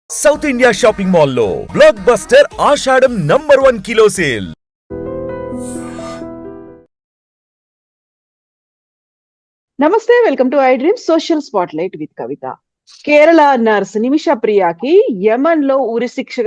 South India shopping మాల్లో blockbuster Ashadham number 1 kilo sale. నమస్తే, welcome to iDream social spotlight with Kavitha. Kerala nurse Nimisha ప్రియాకి Yemen లో ఉరిశిక్ష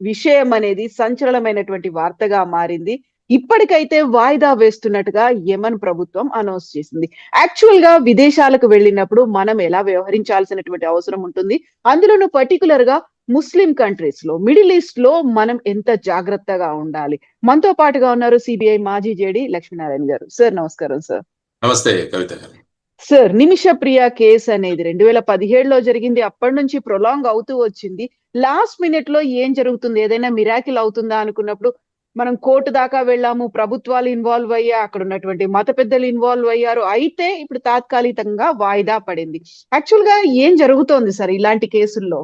విషయం అనేది సంచలనమైనటువంటి వార్తగా మారింది. ఇప్పటికైతే వాయిదా వేస్తున్నట్టుగా యమన్ ప్రభుత్వం అనౌన్స్ చేసింది. యాక్చువల్ గా విదేశాలకు వెళ్ళినప్పుడు మనం ఎలా వ్యవహరించాల్సినటువంటి అవసరం ఉంటుంది, అందులోనూ పర్టికులర్ గా ముస్లిం కంట్రీస్ లో, మిడిల్ ఈస్ట్ లో మనం ఎంత జాగ్రత్తగా ఉండాలి. మనతో పాటుగా ఉన్నారు సిబిఐ మాజీ జేడి లక్ష్మీనారాయణ గారు. సార్ నమస్కారం. సార్ నమస్తే కవిత గారు. సార్, నిమిష ప్రియ కేసు అనేది 2017లో జరిగింది. అప్పటి నుంచి ప్రొలాంగ్ అవుతూ వచ్చింది. లాస్ట్ మినిట్ లో ఏం జరుగుతుంది, ఏదైనా మిరాకిల్ అవుతుందా అనుకున్నప్పుడు మనం కోర్టు దాకా వెళ్ళాము, ప్రభుత్వాలు ఇన్వాల్వ్ అయ్యా, అక్కడ ఉన్నటువంటి మత పెద్దలు ఇన్వాల్వ్ అయ్యారు. అయితే ఇప్పుడు తాత్కాలికంగా వాయిదా పడింది. యాక్చువల్ గా ఏం జరుగుతోంది సార్ ఇలాంటి కేసుల్లో?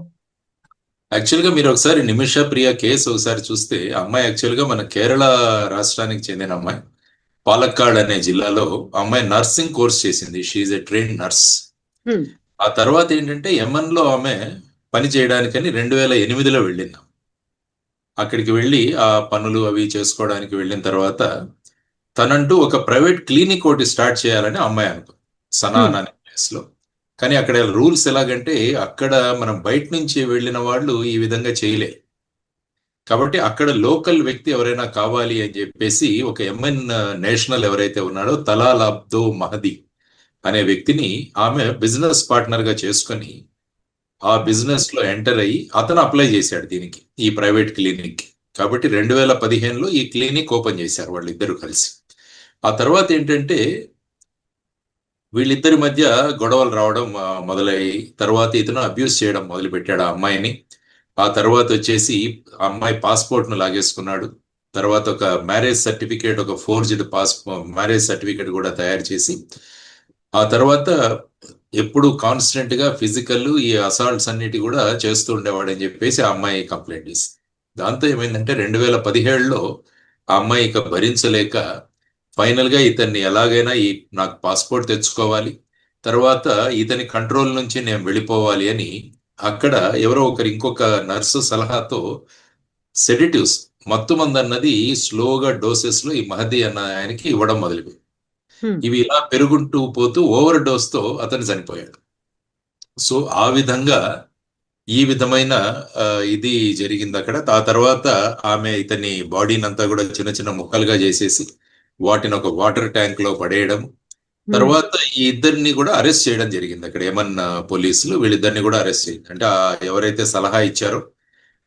యాక్చువల్ గా మీరు ఒకసారి నిమిష ప్రియ కేసు ఒకసారి చూస్తే, అమ్మాయి యాక్చువల్ గా మన కేరళ రాష్ట్రానికి చెందిన అమ్మాయి. పాలక్కాడ్ అనే జిల్లాలో అమ్మాయి నర్సింగ్ కోర్స్ చేసింది. She a train nurse. ఆ తర్వాత ఏంటంటే యమన్ లో ఆమె పని చేయడానికని 2008లో వెళ్ళింది. అక్కడికి వెళ్ళి ఆ పనులు అవి చేసుకోవడానికి వెళ్ళిన తర్వాత తనంటూ ఒక ప్రైవేట్ క్లినిక్ ఒకటి స్టార్ట్ చేయాలని అమ్మాయి అనుకుంది, సనాన్ అనే ప్లేస్ లో. కానీ అక్కడ రూల్స్ ఎలాగంటే, అక్కడ మనం బయట నుంచి వెళ్ళిన వాళ్ళు ఈ విధంగా చేయలేరు. కాబట్టి అక్కడ లోకల్ వ్యక్తి ఎవరైనా కావాలి అని చెప్పేసి ఒక ఎంఎన్ నేషనల్ ఎవరైతే ఉన్నాడో తలాల్ అబ్దో మహదీ అనే వ్యక్తిని ఆమె బిజినెస్ పార్ట్నర్ గా చేసుకొని ఆ బిజినెస్ లో ఎంటర్ అయ్యి అతను అప్లై చేశాడు దీనికి, ఈ ప్రైవేట్ క్లినిక్. కాబట్టి 2015లో ఈ క్లినిక్ ఓపెన్ చేశారు వాళ్ళిద్దరూ కలిసి. ఆ తర్వాత ఏంటంటే వీళ్ళిద్దరి మధ్య గొడవలు రావడం మొదలయ్యి, తర్వాత ఇతను అబ్యూస్ చేయడం మొదలు పెట్టాడు ఆ అమ్మాయిని. ఆ తర్వాత వచ్చేసి అమ్మాయి పాస్పోర్ట్ ను లాగేసుకున్నాడు. తర్వాత ఒక మ్యారేజ్ సర్టిఫికేట్, ఒక ఫోర్జ్డ్ మ్యారేజ్ సర్టిఫికేట్ కూడా తయారు చేసి, ఆ తర్వాత ఎప్పుడు కాన్స్టెంట్ గా ఫిజికల్ ఈ అసాల్ట్స్ అన్నిటి కూడా చేస్తూ ఉండేవాడు అని చెప్పేసి ఆ అమ్మాయి కంప్లైంట్ చేసింది. దాంతో ఏమైందంటే 2017లో ఆ అమ్మాయి ఇక భరించలేక ఫైనల్ గా ఇతన్ని ఎలాగైనా నాకు పాస్పోర్ట్ తెచ్చుకోవాలి, తర్వాత ఇతని కంట్రోల్ నుంచి నేను వెళ్ళిపోవాలి అని అక్కడ ఎవరో ఒకరు ఇంకొక నర్సు సలహాతో సెడిటివ్స్, మత్తుమందు అన్నది స్లోగా డోసెస్ లో ఈ మహదీ అన్న ఆయనకి ఇవ్వడం మొదలుపెట్టింది. ఇవి ఇలా పెరుగుంటూ పోతూ ఓవర్ డోస్ తో అతను చనిపోయాడు. సో ఆ విధంగా ఈ విధమైన ఇది జరిగింది అక్కడ. ఆ తర్వాత ఆమె ఇతని బాడీని అంతా కూడా చిన్న చిన్న ముక్కలుగా చేసేసి వాటిని ఒక వాటర్ ట్యాంక్ లో పడేయడం. తర్వాత ఈ ఇద్దరిని కూడా అరెస్ట్ చేయడం జరిగింది అక్కడ ఏమన్నా పోలీసులు. వీళ్ళిద్దరిని కూడా అరెస్ట్ చేయండి అంటే ఎవరైతే సలహా ఇచ్చారో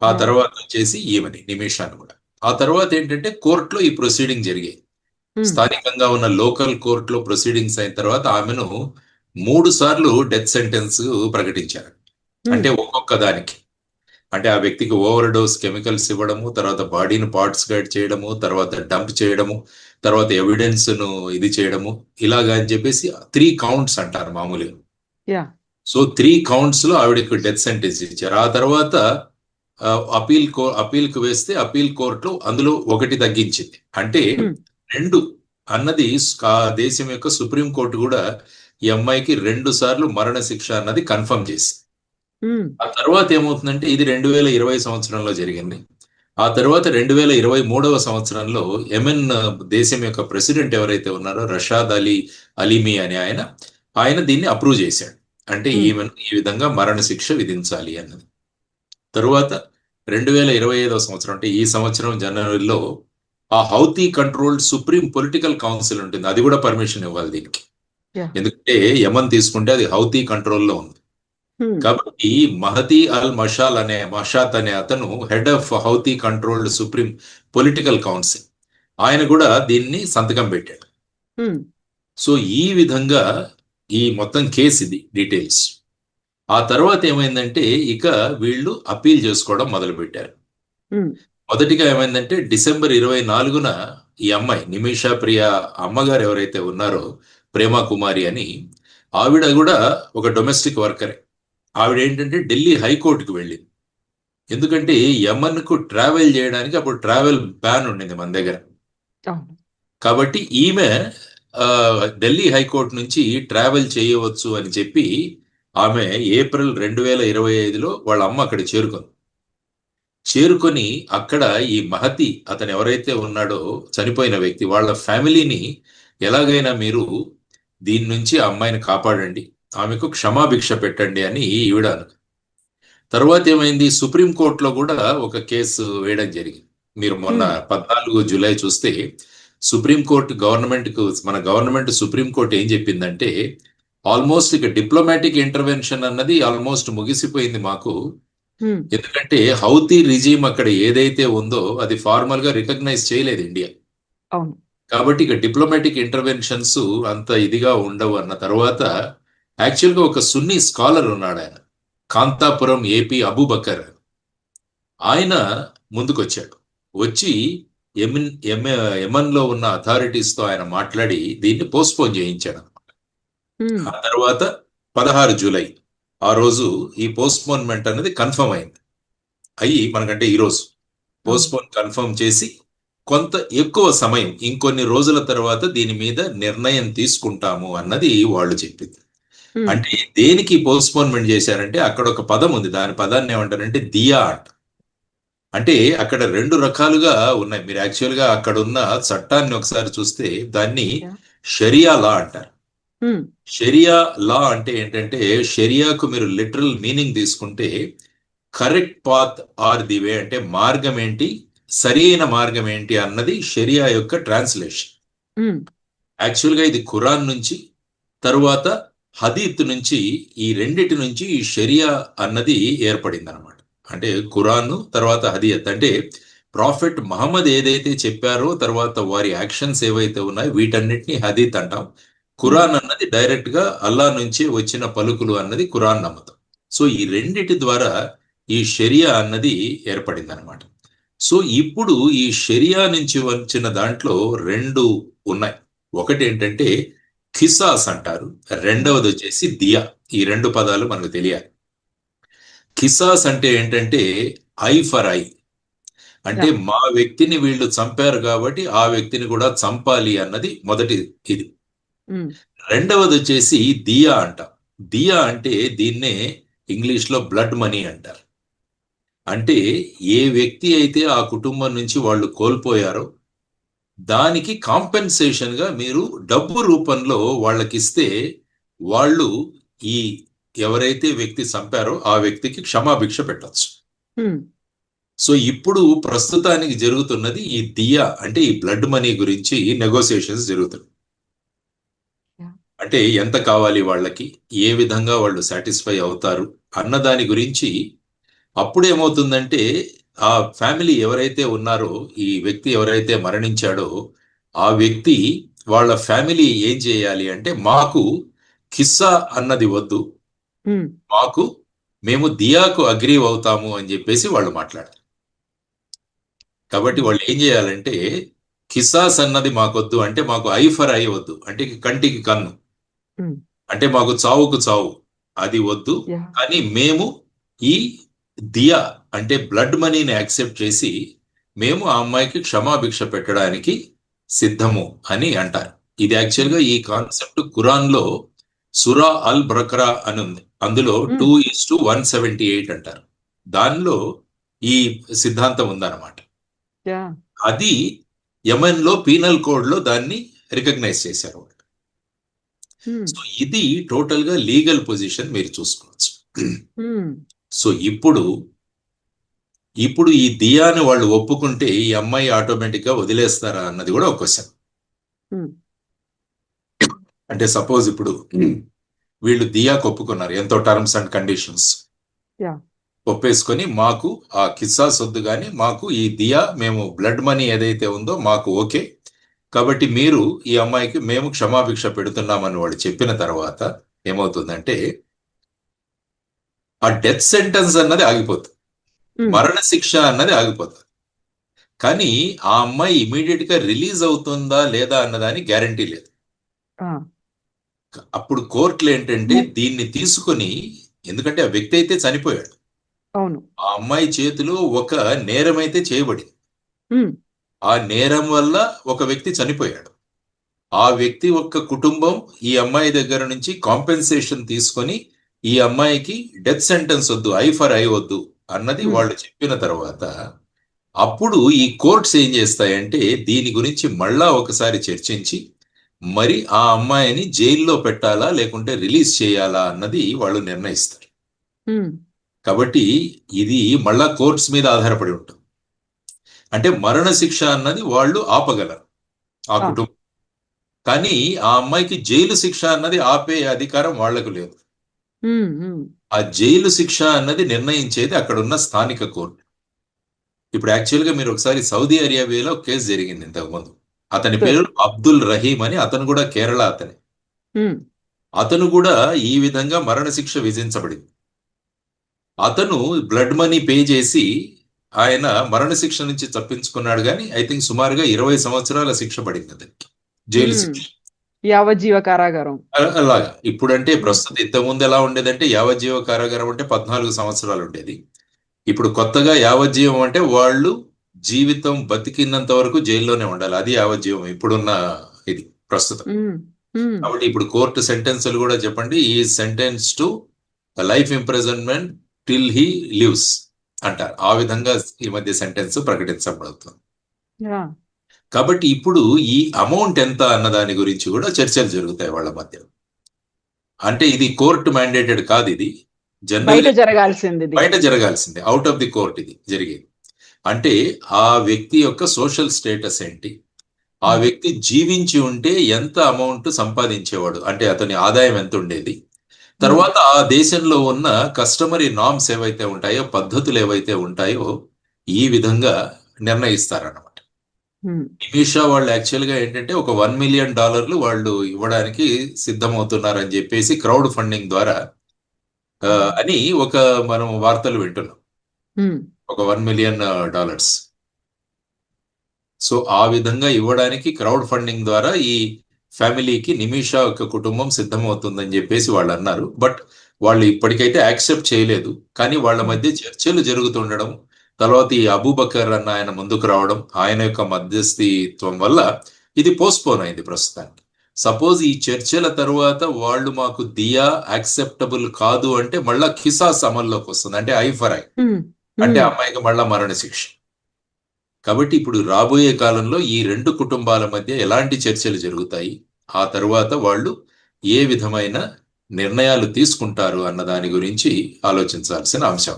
ఆ తర్వాత వచ్చేసి ఈమెని నిమిషాన్ని కూడా. ఆ తర్వాత ఏంటంటే కోర్టులో ఈ ప్రొసీడింగ్ జరిగాయి. స్థానికంగా ఉన్న లోకల్ కోర్టులో ప్రొసీడింగ్స్ అయిన తర్వాత ఆమెను 3 సార్లు డెత్ సెంటెన్స్ ప్రకటించారు. అంటే ఒక్కొక్క దానికి, అంటే ఆ వ్యక్తికి ఓవర్ డోస్ కెమికల్స్ ఇవ్వడము, తర్వాత బాడీని పార్ట్స్ గైడ్ చేయడము, తర్వాత డంప్ చేయడము, తర్వాత ఎవిడెన్స్ ను ఇది చేయడము, ఇలాగా అని చెప్పేసి 3 కౌంట్స్ అంటారు మామూలుగా. సో 3 కౌంట్స్ లో ఆవిడకి డెత్ సెంటెన్స్ ఇచ్చారు. ఆ తర్వాత అపీల్ కు వేస్తే అపీల్ కోర్టు అందులో 1 తగ్గించింది. అంటే 2 అన్నది దేశం యొక్క సుప్రీం కోర్టు కూడా ఈ అమ్మాయికి 2 సార్లు మరణ శిక్ష అన్నది కన్ఫర్మ్ చేసి. ఆ తర్వాత ఏమవుతుందంటే ఇది 2020 సంవత్సరంలో జరిగింది. ఆ తర్వాత 2023 సంవత్సరంలో యెమెన్ దేశం యొక్క ప్రెసిడెంట్ ఎవరైతే ఉన్నారో రషాద్ అలీమి అనే ఆయన దీన్ని అప్రూవ్ చేశాడు. అంటే ఈమెను ఈ విధంగా మరణ శిక్ష విధించాలి అన్నది. తరువాత 2025 సంవత్సరం అంటే ఈ సంవత్సరం జనవరిలో ఆ Houthi controlled supreme political council ఉంటుంది, అది కూడా పర్మిషన్ ఇవ్వాలి దీనికి. ఎందుకంటే యమన్ తీసుకుంటే అది హౌతీ కంట్రోల్లో ఉంది. కాబట్టి మహదీ అల్ మషాత్ అనే అతను head of Houthi controlled supreme political council, ఆయన కూడా దీన్ని సంతకం పెట్టాడు. సో ఈ విధంగా ఈ మొత్తం కేసు ఇది డీటెయిల్స్. ఆ తర్వాత ఏమైందంటే ఇక వీళ్ళు అప్పీల్ చేసుకోవడం మొదలు పెట్టారు. మొదటిగా ఏమైందంటే డిసెంబర్ 24న ఈ అమ్మాయి నిమిష ప్రియ అమ్మగారు ఎవరైతే ఉన్నారో ప్రేమ కుమారి అని, ఆవిడ కూడా ఒక డొమెస్టిక్ వర్కరే. ఆవిడ ఏంటంటే ఢిల్లీ హైకోర్టుకు వెళ్ళింది. ఎందుకంటే యమన్ కు ట్రావెల్ చేయడానికి అప్పుడు ట్రావెల్ బ్యాన్ ఉండింది మన దగ్గర. కాబట్టి ఈమె ఢిల్లీ హైకోర్టు నుంచి ట్రావెల్ చేయవచ్చు అని చెప్పి ఆమె ఏప్రిల్ 2025లో వాళ్ళ అమ్మ అక్కడ చేరుకుంది. చేరుకొని అక్కడ ఈ మహతి అతను ఎవరైతే ఉన్నాడో చనిపోయిన వ్యక్తి వాళ్ళ ఫ్యామిలీని ఎలాగైనా మీరు దీని నుంచి ఆ అమ్మాయిని కాపాడండి, ఆమెకు క్షమాభిక్ష పెట్టండి అని ఈవిడ తర్వాత ఏమైంది, సుప్రీంకోర్టులో కూడా ఒక కేసు వేయడం జరిగింది. మీరు మొన్న 14 జూలై చూస్తే సుప్రీంకోర్టు మన గవర్నమెంట్ సుప్రీంకోర్టు ఏం చెప్పిందంటే ఆల్మోస్ట్ ఇక డిప్లొమాటిక్ ఇంటర్వెన్షన్ అన్నది ఆల్మోస్ట్ ముగిసిపోయింది మాకు. ఎందుకంటే హౌతీ రిజీమ్ అక్కడ ఏదైతే ఉందో అది ఫార్మల్ గా రికగ్నైజ్ చేయలేదు ఇండియా. కాబట్టి ఇక డిప్లొమాటిక్ ఇంటర్వెన్షన్స్ అంత ఇదిగా ఉండవు అన్న తర్వాత యాక్చువల్గా ఒక సున్నీ స్కాలర్ ఉన్నాడు, ఆయన కాంతాపురం ఏపీ అబూబకర్. ఆయన ముందుకొచ్చాడు, వచ్చి యెమెన్ లో ఉన్న అథారిటీస్ తో ఆయన మాట్లాడి దీన్ని పోస్ట్పోన్ చేయించాడు అనమాట. ఆ తర్వాత 16 జూలై ఆ రోజు ఈ పోస్ట్పోన్మెంట్ అనేది కన్ఫర్మ్ అయింది. మనకంటే ఈరోజు పోస్ట్పోన్ కన్ఫర్మ్ చేసి కొంత ఎక్కువ సమయం ఇంకొన్ని రోజుల తర్వాత దీని మీద నిర్ణయం తీసుకుంటాము అన్నది వాళ్ళు చెప్పింది. అంటే దేనికి పోస్ట్పోన్మెంట్ చేశారంటే అక్కడ ఒక పదం ఉంది, దాని పదాన్ని ఏమంటారంటే దియా అంట. అంటే అక్కడ 2 రకాలుగా ఉన్నాయి. మీరు యాక్చువల్ గా అక్కడ ఉన్న చట్టాన్ని ఒకసారి చూస్తే దాన్ని షరియా లా అంటారు. షరియా లా అంటే ఏంటంటే షరియాకు మీరు లిటరల్ మీనింగ్ తీసుకుంటే correct path or the way, అంటే మార్గం ఏంటి, సరైన మార్గం ఏంటి అన్నది షరియా యొక్క ట్రాన్స్లేషన్. యాక్చువల్ గా ఇది ఖురాన్ నుంచి తరువాత హదీత్ నుంచి, ఈ రెండిటి నుంచి ఈ షరియా అన్నది ఏర్పడింది అనమాట. అంటే ఖురాన్ తర్వాత హదీత్ అంటే ప్రాఫెట్ మహమ్మద్ ఏదైతే చెప్పారో తర్వాత వారి యాక్షన్స్ ఏవైతే ఉన్నాయో వీటన్నిటిని హదీత్ అంటాం. ఖురాన్ అన్నది డైరెక్ట్ గా అల్లా నుంచి వచ్చిన పలుకులు అన్నది ఖురాన్ నమ్మతం. సో ఈ రెండిటి ద్వారా ఈ షరియా అన్నది ఏర్పడింది అనమాట. సో ఇప్పుడు ఈ షరియా నుంచి వచ్చిన దాంట్లో 2 ఉన్నాయి. ఒకటి ఏంటంటే ఖిసాస్ అంటారు, రెండవది వచ్చేసి దియా. ఈ 2 పదాలు మనకు తెలియాలి. ఖిసాస్ అంటే ఏంటంటే ఐ ఫర్ ఐ, అంటే మా వ్యక్తిని వీళ్ళు చంపారు కాబట్టి ఆ వ్యక్తిని కూడా చంపాలి అన్నది మొదటి ఇది. రెండవది వచ్చేసి దియా అంట. దియా అంటే దీన్నే ఇంగ్లీష్ లో బ్లడ్ మనీ అంటారు. అంటే ఏ వ్యక్తి అయితే ఆ కుటుంబం నుంచి వాళ్ళు కోల్పోయారో దానికి కాంపెన్సేషన్ గా మీరు డబ్బు రూపంలో వాళ్ళకిస్తే వాళ్ళు ఈ ఎవరైతే వ్యక్తి చంపారో ఆ వ్యక్తికి క్షమాభిక్ష పెట్టచ్చు. సో ఇప్పుడు ప్రస్తుతానికి జరుగుతున్నది ఈ దియా అంటే ఈ బ్లడ్ మనీ గురించి నెగోసియేషన్స్ జరుగుతున్నాయి. అంటే ఎంత కావాలి వాళ్ళకి, ఏ విధంగా వాళ్ళు సాటిస్ఫై అవుతారు అన్న దాని గురించి. అప్పుడు ఏమవుతుందంటే ఆ ఫ్యామిలీ ఎవరైతే ఉన్నారో, ఈ వ్యక్తి ఎవరైతే మరణించాడో ఆ వ్యక్తి వాళ్ళ ఫ్యామిలీ ఏం చేయాలి అంటే మాకు ఖిస్సా అన్నది వద్దు, మేము దియాకు అగ్రీ అవుతాము అని చెప్పేసి వాళ్ళు మాట్లాడారు. కాబట్టి వాళ్ళు ఏం చేయాలంటే ఖిసాస్ అన్నది మాకొద్దు, అంటే మాకు ఐ ఫర్ ఐ వద్దు, అంటే కంటికి కన్ను, అంటే మాకు చావుకు చావు అది వద్దు, కానీ మేము ఈ దియా అంటే బ్లడ్ మనీని యాక్సెప్ట్ చేసి మేము ఆ అమ్మాయికి క్షమాభిక్ష పెట్టడానికి సిద్ధము అని అంటారు. ఇది యాక్చువల్గా ఈ కాన్సెప్ట్ ఖురాన్ లో సురా అల్ బక్రా అని ఉంది, అందులో 2:178 అంటారు. దానిలో ఈ సిద్ధాంతం ఉందన్నమాట. అది యెమెన్ లో పీనల్ కోడ్ లో దాన్ని రికగ్నైజ్ చేశారు. సో ఇది టోటల్ గా లీగల్ పొజిషన్ మీరు చూసుకోవచ్చు. సో ఇప్పుడు ఈ దియాని వాళ్ళు ఒప్పుకుంటే ఈ అమ్మాయి ఆటోమేటిక్ గా వదిలేస్తారా అన్నది కూడా ఒక క్వశ్చన్. అంటే సపోజ్ ఇప్పుడు వీళ్ళు దియాకు ఒప్పుకున్నారు, ఎంతో టర్మ్స్ అండ్ కండిషన్స్ ఒప్పేసుకొని మాకు ఆ కిస్సాస్ వద్దు కానీ మాకు ఈ దియా, మేము బ్లడ్ మనీ ఏదైతే ఉందో మాకు ఓకే, కాబట్టి మీరు ఈ అమ్మాయికి మేము క్షమాభిక్ష పెడుతున్నామని వాడు చెప్పిన తర్వాత ఏమవుతుందంటే ఆ డెత్ సెంటెన్స్ అన్నది ఆగిపోతుంది, మరణ శిక్ష అన్నది ఆగిపోతుంది. కానీ ఆ అమ్మాయి ఇమీడియట్ గా రిలీజ్ అవుతుందా లేదా అన్నదాని గ్యారంటీ లేదు. అప్పుడు కోర్టులు ఏంటంటే దీన్ని తీసుకుని, ఎందుకంటే ఆ వ్యక్తి అయితే చనిపోయాడు, ఆ అమ్మాయి చేతిలో ఒక నేరం అయితే చేయబడింది, ఆ నేరం వల్ల ఒక వ్యక్తి చనిపోయాడు, ఆ వ్యక్తి యొక్క కుటుంబం ఈ అమ్మాయి దగ్గర నుంచి కాంపెన్సేషన్ తీసుకొని ఈ అమ్మాయికి డెత్ సెంటెన్స్ వద్దు, ఐ ఫర్ ఐ వద్దు, అన్నది ఉమ్, వాళ్ళు చెప్పిన తర్వాత అప్పుడు ఈ కోర్ట్స్ ఏం చేస్తాయంటే దీని గురించి మళ్ళా ఒకసారి చర్చించి మరి ఆ అమ్మాయిని జైల్లో పెట్టాలా లేకుంటే రిలీజ్ చేయాలా అన్నది వాళ్ళు నిర్ణయిస్తారు. ఉమ్, కాబట్టి ఇది మళ్ళా కోర్ట్స్ మీద ఆధారపడి ఉంటుంది. అంటే మరణశిక్ష అన్నది వాళ్ళు ఆపగలరు ఆ ఆ, కుటుంబం, కానీ ఆ అమ్మాయికి జైలు శిక్ష అన్నది ఆపే అధికారం వాళ్లకు లేదు. ఉమ్, ఉమ్, ఆ జైలు శిక్ష అన్నది నిర్ణయించేది అక్కడున్న స్థానిక కోర్టు. ఇప్పుడు యాక్చువల్గా మీరు ఒకసారి సౌదీ అరేబియాలో కేసు జరిగింది ఇంతకుముందు. అతని సార్. పేరు అబ్దుల్ రహీం అని, అతను కూడా కేరళ అతనే. ఉమ్, అతను కూడా ఈ విధంగా మరణశిక్ష విధించబడింది. అతను బ్లడ్ మనీ పే చేసి ఆయన మరణశిక్ష నుంచి తప్పించుకున్నాడు, కానీ ఐ థింక్ సుమారుగా 20 సంవత్సరాల శిక్ష పడింది అతనికి, జైలు ఉమ్, శిక్ష. యావజ్జీవ కారాగారం. అలాగా ఇప్పుడంటే ఉమ్, ప్రస్తుతం ఇంతకుముందు ఎలా ఉండేదంటే యావజ్జీవ కారాగారం అంటే 14 సంవత్సరాలు ఉండేది. ఇప్పుడు కొత్తగా యావజ్జీవం అంటే వాళ్ళు జీవితం బతికినంత వరకు జైల్లోనే ఉండాలి, అది యావజ్జీవం ఇప్పుడున్న ఇది ప్రస్తుతం. ఉమ్, ఉమ్, కాబట్టి ఇప్పుడు కోర్టు సెంటెన్స్లు కూడా చెప్పండి, ఈ sentence to life imprisonment till he lives అంటారు. ఆ విధంగా ఈ మధ్య సెంటెన్స్ ప్రకటించబడుతుంది. యా. కాబట్టి ఇప్పుడు ఈ అమౌంట్ ఎంత అన్న దాని గురించి కూడా చర్చలు జరుగుతాయి వాళ్ళ మధ్య. అంటే ఇది కోర్టు మ్యాండేటెడ్ కాదు, ఇది బయట జనరల్ జరగాల్సింది ఇది. బయట జరగాల్సిందే, అవుట్ ఆఫ్ ది కోర్ట్ ఇది జరిగేది. అంటే ఆ వ్యక్తి యొక్క సోషల్ స్టేటస్ ఏంటి, ఆ వ్యక్తి జీవించి ఉంటే ఎంత అమౌంట్ సంపాదించేవాడు, అంటే అతని ఆదాయం ఎంత ఉండేది, తర్వాత ఆ దేశంలో ఉన్న కస్టమరీ నామ్స్ ఏవైతే ఉంటాయో, పద్ధతులు ఏవైతే ఉంటాయో ఈ విధంగా నిర్ణయిస్తారన్నమాట. ఉమ్, నిమిషా వాళ్ళు యాక్చువల్గా ఏంటంటే ఒక $1 మిలియన్ వాళ్ళు ఇవ్వడానికి సిద్ధమవుతున్నారని చెప్పేసి క్రౌడ్ ఫండింగ్ ద్వారా అని ఒక మనం వార్తలు వింటున్నాం. ఉమ్, ఒక $1 మిలియన్. సో ఆ విధంగా ఇవ్వడానికి క్రౌడ్ ఫండింగ్ ద్వారా ఈ ఫ్యామిలీకి నిమిషా యొక్క కుటుంబం సిద్ధమవుతుందని చెప్పేసి వాళ్ళు అన్నారు. బట్ వాళ్ళు ఇప్పటికైతే యాక్సెప్ట్ చేయలేదు, కానీ వాళ్ళ మధ్య చర్చలు జరుగుతుండడం, తర్వాత ఈ అబూబకర్ అన్న ఆయన ముందుకు రావడం, ఆయన యొక్క మధ్యస్థిత్వం వల్ల ఇది పోస్ట్పోన్ అయింది ప్రస్తుతానికి. సపోజ్ ఈ చర్చల తరువాత వాళ్ళు మాకు దియా యాక్సెప్టబుల్ కాదు అంటే మళ్ళా ఖిసాస్ అమల్లోకి వస్తుంది, అంటే ఐ ఫర్ ఐ, ఉమ్, అంటే ఉమ్. అమ్మాయికి మళ్ళా మరణశిక్ష. కాబట్టి ఇప్పుడు రాబోయే కాలంలో ఈ రెండు కుటుంబాల మధ్య ఎలాంటి చర్చలు జరుగుతాయి, ఆ తరువాత వాళ్ళు ఏ విధమైన నిర్ణయాలు తీసుకుంటారు అన్న దాని గురించి ఆలోచించాల్సిన అంశం.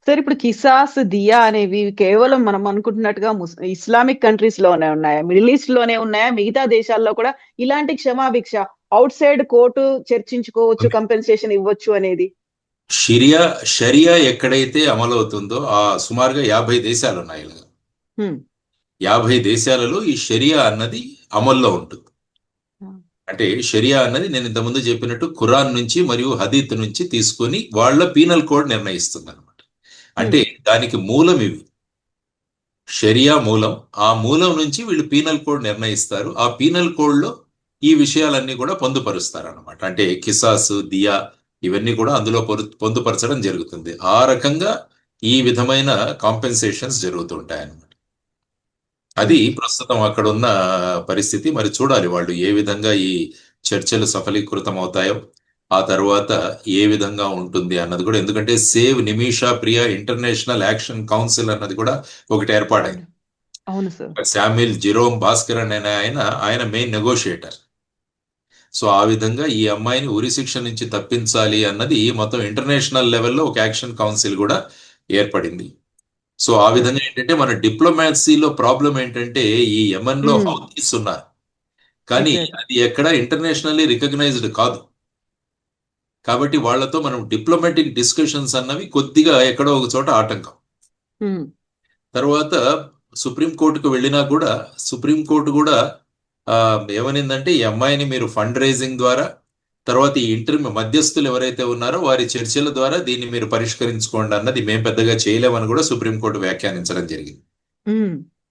సార్, ఇప్పుడు కిసాస్, దియా అనేవి కేవలం మనం అనుకుంటున్నట్టుగా ఇస్లామిక్ కంట్రీస్ లోనే ఉన్నాయా, మిడిల్ ఈస్ట్ లోనే ఉన్నాయా, మిగతా దేశాల్లో కూడా ఇలాంటి క్షమాభిక్ష అవుట్ సైడ్ కోర్టు చర్చించుకోవచ్చు, కంపెన్సేషన్ ఇవ్వచ్చు అనేది? షరియా ఎక్కడైతే అమలవుతుందో ఆ సుమారుగా 50 దేశాలు ఉన్నాయి. ఇలాగా ఉమ్, 50 దేశాలలో ఈ షరియా అన్నది అమల్లో ఉంటుంది. అంటే షరియా అన్నది నేను ఇంతకుముందు చెప్పినట్టు ఖురాన్ నుంచి మరియు హదీత్ నుంచి తీసుకొని వాళ్ళ పీనల్ కోడ్ నిర్ణయిస్తుంది అనమాట. అంటే దానికి మూలం ఇవి, షరియా మూలం. ఆ మూలం నుంచి వీళ్ళు పీనల్ కోడ్ నిర్ణయిస్తారు. ఆ పీనల్ కోడ్లో ఈ విషయాలన్నీ కూడా పొందుపరుస్తారు అనమాట. అంటే కిసాస్, దియా ఇవన్నీ కూడా అందులో పొందుపరచడం జరుగుతుంది. ఆ రకంగా ఈ విధమైన కాంపెన్సేషన్స్ జరుగుతుంటాయి అన్నమాట. అది ప్రస్తుతం అక్కడ ఉన్న పరిస్థితి. మరి చూడాలి వాళ్ళు ఏ విధంగా ఈ చర్చలు సఫలీకృతం అవుతాయో, ఆ తర్వాత ఏ విధంగా ఉంటుంది అన్నది కూడా. ఎందుకంటే save Nimisha Priya international action council అన్నది కూడా ఒకటి ఏర్పాటైంది. అవును సార్. శామ్యుల్ జిరోమ్ భాస్కర్ అనే ఆయన మెయిన్ నెగోషియేటర్. సో ఆ విధంగా ఈ అమ్మాయిని ఉరిశిక్ష నుంచి తప్పించాలి అన్నది మొత్తం ఇంటర్నేషనల్ లెవెల్లో ఒక యాక్షన్ కౌన్సిల్ కూడా ఏర్పడింది. సో ఆ విధంగా ఏంటంటే మన డిప్లొమాసీలో ప్రాబ్లం ఏంటంటే ఈ యెమెన్ లో హౌతీస్ ఉన్నారు, కానీ అది ఎక్కడ ఇంటర్నేషనల్లీ రికగ్నైజ్డ్ కాదు. కాబట్టి వాళ్ళతో మనం డిప్లొమాటిక్ డిస్కషన్స్ అన్నవి కొద్దిగా ఎక్కడో ఒక చోట ఆటంకం. తర్వాత సుప్రీంకోర్టుకు వెళ్ళినా కూడా సుప్రీంకోర్టు కూడా ఏమనిందంటే ఈ అమ్మాయిని మీరు ఫండ్ రైజింగ్ ద్వారా, తర్వాత ఈ మధ్యస్థులు ఎవరైతే ఉన్నారో వారి చర్చల ద్వారా దీన్ని మీరు పరిష్కరించుకోండి అన్నది మేము పెద్దగా చేయలేమని కూడా సుప్రీంకోర్టు వ్యాఖ్యానించడం జరిగింది.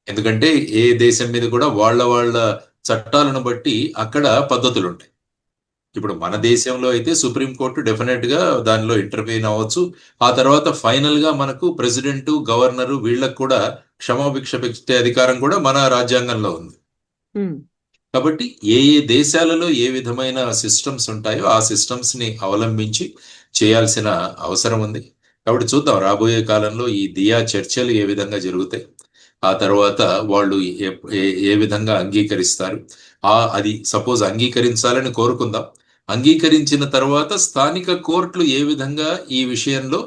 ఎందుకంటే ఏ దేశం మీద కూడా వాళ్ళ చట్టాలను బట్టి అక్కడ పద్ధతులు ఉంటాయి. ఇప్పుడు మన దేశంలో అయితే సుప్రీంకోర్టు డెఫినెట్ గా దానిలో ఇంటర్వ్యూన్ అవ్వచ్చు. ఆ తర్వాత ఫైనల్ గా మనకు ప్రెసిడెంట్, గవర్నరు వీళ్ళకు కూడా క్షమాభిక్ష పెట్టే అధికారం కూడా మన రాజ్యాంగంలో ఉంది. కాబట్టి ఏ దేశాలలో ఏ విధమైన సిస్టమ్స్ ఉంటాయో ఆ సిస్టమ్స్ ని అవలంబించి చేయాల్సిన అవసరం ఉంది. కాబట్టి చూద్దాం రాబోయే కాలంలో ఈ దియా చర్చలు ఏ విధంగా జరుగుతాయి, ఆ తర్వాత వాళ్ళు ఏ విధంగా అంగీకరిస్తారు. అది సపోజ్ అంగీకరించాలని కోరుకుందాం. అంగీకరించిన తర్వాత స్థానిక కోర్టులు ఏ విధంగా ఈ విషయంలో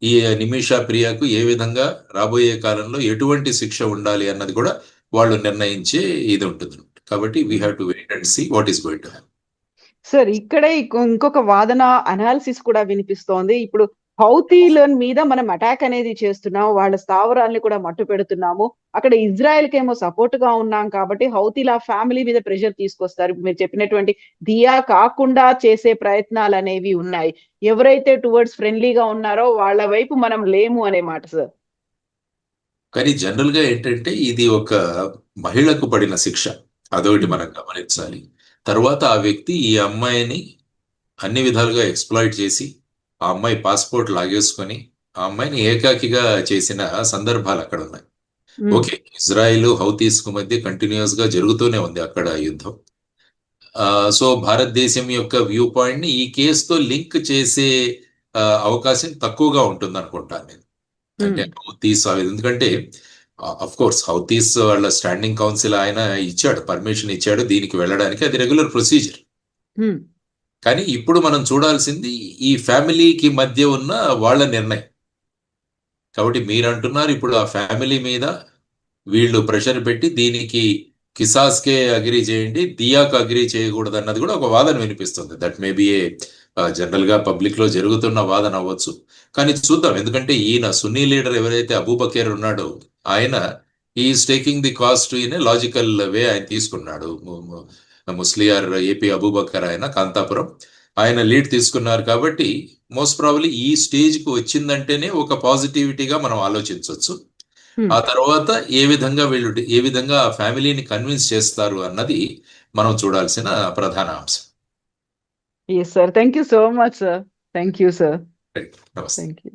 ఈ నిమిషా ప్రియాకు ఏ విధంగా రాబోయే కాలంలో ఎటువంటి శిక్ష ఉండాలి అన్నది కూడా వాళ్ళు నిర్ణయించే ఇది ఉంటుంది. కాబట్టి we have to wait and see what is going to happen. Sir ఇక్కడే ఇంకొక వాదన అనాలిసిస్ కూడా వినిపిస్తోంది. ఇప్పుడు హౌతీల మీద మనం అటాక్ అనేది చేస్తున్నాం, వాళ్ళ స్థావరాల్ని కూడా మట్టు పెడుతున్నాము. అక్కడ ఇజ్రాయెల్ కేమో సపోర్ట్ గా ఉన్నాం కాబట్టి హౌతీల ఫ్యామిలీ మీద ప్రెషర్ తీసుకొస్తారు. మీరు చెప్పినటువంటి దియా కాకుండా చేసే ప్రయత్నాలు అనేవి ఉన్నాయి. ఎవరైతే టువర్డ్స్ ఫ్రెండ్లీగా ఉన్నారో వాళ్ళ వైపు మనం లేము అనే మాట సార్. కానీ జనరల్ గా ఏంటంటే ఇది ఒక మహిళకు పడిన శిక్ష, అదొకటి మనం గమనించాలి. తర్వాత ఆ వ్యక్తి ఈ అమ్మాయిని అన్ని విధాలుగా ఎక్స్ప్లాయిట్ చేసి ఆ అమ్మాయి పాస్పోర్ట్ లాగేసుకొని ఆ అమ్మాయిని ఏకాకిగా చేసిన సందర్భాలు అక్కడ ఉన్నాయి. ఓకే, ఇజ్రాయిల్ హౌతీస్ కు మధ్య కంటిన్యూస్ గా జరుగుతూనే ఉంది అక్కడ యుద్ధం. సో భారతదేశం యొక్క వ్యూ పాయింట్ ని ఈ కేసుతో లింక్ చేసే అవకాశం తక్కువగా ఉంటుంది అనుకుంటాను నేను. అంటే హౌతీస్ ఎందుకంటే అఫ్ కోర్స్ హౌతీస్ వాళ్ళ స్టాండింగ్ కౌన్సిల్ ఆయన ఇచ్చాడు, పర్మిషన్ ఇచ్చాడు దీనికి వెళ్ళడానికి, అది రెగ్యులర్ ప్రొసీజర్. కానీ ఇప్పుడు మనం చూడాల్సింది ఈ ఫ్యామిలీకి మధ్య ఉన్న వాళ్ళ నిర్ణయం. కాబట్టి మీరు అంటున్నారు ఇప్పుడు ఆ ఫ్యామిలీ మీద వీళ్ళు ప్రెషర్ పెట్టి దీనికి కిసాస్కే అగ్రీ చేయండి, దియాకు అగ్రీ చేయకూడదు అన్నది కూడా ఒక వాదన వినిపిస్తుంది. That may be A general గా పబ్లిక్ లో జరుగుతున్న వాదన అవ్వచ్చు. కానీ చూద్దాం, ఎందుకంటే ఈయన సున్నీ లీడర్ ఎవరైతే అబూబకర్ ఉన్నాడో ఆయన is taking the cast in a logical way ఆయన తీసుకున్నాడు. ముస్లియార్ ఏపీ అబూబకర్ ఆయన కాంతాపురం ఆయన లీడ్ తీసుకున్నారు. కాబట్టి మోస్ట్ ప్రాబబ్లీ ఈ స్టేజ్ కు వచ్చిందంటేనే ఒక పాజిటివిటీగా మనం ఆలోచించవచ్చు. ఆ తర్వాత ఏ విధంగా ఆ ఫ్యామిలీని కన్విన్స్ చేస్తారు అన్నది మనం చూడాల్సిన ప్రధాన అంశం. Yes sir, thank you so much sir. Thank you sir. నమస్తే. Thank you.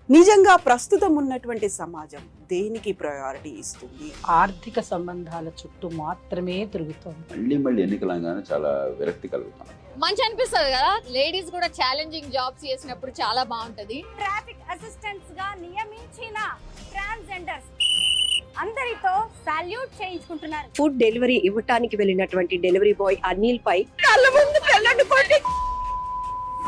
నిజంగా ప్రస్తుతం ఉన్నటువంటి సమాజం దేనికి ప్రయారిటీ ఇస్తుంది? ఆర్థిక సంబంధాల చుట్టూ మాత్రమే తిరుగుతోంది. మళ్ళీ ఎన్నికలంగానే చాలా విరక్తి కలుగుతాం. మంచి అనిపిస్తుంది కదా, లేడీస్ కూడా ఛాలెంజింగ్ జాబ్స్ చేసినప్పుడు చాలా బాగుంటది. ట్రాఫిక్ అసిస్టెంట్స్ గా నియమించిన ట్రాన్స్జెండర్స్ అందరితో సాల్యూట్ చేయించుకుంటున్నారు. ఫుడ్ డెలివరీ ఇవ్వటానికి వెళ్ళినటువంటి డెలివరీ బాయ్ అనిల్ పై కళ్ళ ముందు పెళ్ళండి